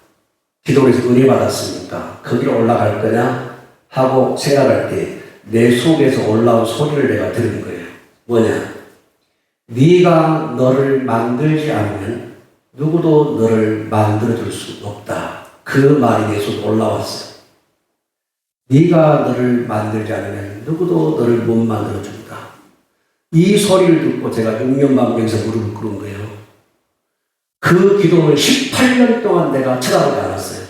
기도에서 은혜 받았으니까 그 길을 올라갈 거냐 하고 생각할 때 내 속에서 올라온 소리를 내가 들은 거예요. 뭐냐? 네가 너를 만들지 않으면 누구도 너를 만들어줄 수 없다. 그 말이 내 속에 올라왔어요. 네가 너를 만들지 않으면 누구도 너를 못 만들어준다. 이 소리를 듣고 제가 6년 반경에서 무릎을 꿇은 거예요. 그 기도를 18년 동안 내가 쳐다보지 않았어요.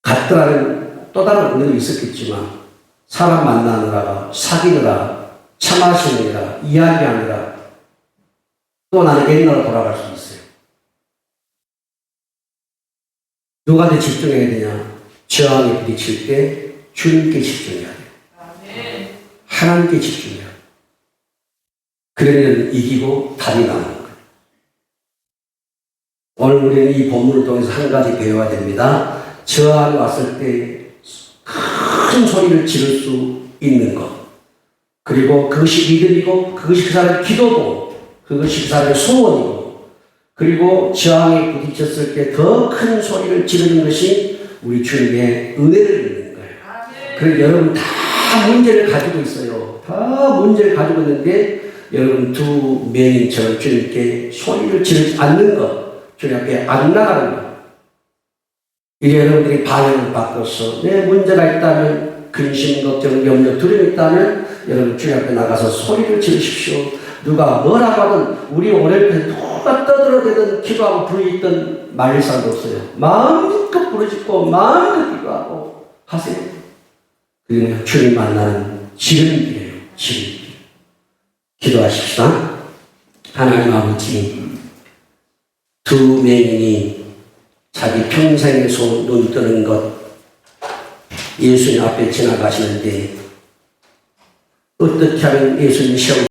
갔더라는 또 다른 은혜도 있었겠지만 사람 만나느라, 사귀느라, 차 마시느라, 이야기하느라 또 나는 옛날로 돌아갈 수 있어요. 누구한테 집중해야 되냐? 저항에 부딪힐 때 주님께 집중해야 돼요. 하나님께 집중해야 돼요. 그러면 이기고 답이 나오는 거예요. 오늘 우리는 이 본문을 통해서 한 가지 배워야 됩니다. 저항이 왔을 때 큰 소리를 지를 수 있는 것, 그리고 그것이 믿음이고 그것이 그 사람의 기도고 그것이 그 사람의 소원이고, 그리고 저항에 부딪혔을 때 더 큰 소리를 지르는 것이 우리 주님의 은혜를 믿는 거예요. 그래서 여러분 다 문제를 가지고 있어요. 다 문제를 가지고 있는데 여러분 두 맹인처럼 주님께 소리를 지르지 않는 것, 주님 앞에 안 나가는 것. 이제 여러분들이 방향을 바꿔서 내 문제가 있다면, 근심, 걱정, 염려, 두려움이 있다면 여러분 주님 앞에 나가서 소리를 지르십시오. 누가 뭐라고 하든 우리 오랜만에 누가 떠들어대든 기도하고 부르짖든 말릴 사람도 없어요. 마음껏 부르짖고 마음껏 기도하고 하세요. 그리고 주님 만나는 지름길이에요. 지름길. 기도하십시다. 하나님 아버지, 두 맹인이 자기 평생의 소원 눈 뜨는 것 예수님 앞에 지나가시는데 어떻게 하면 예수님 시험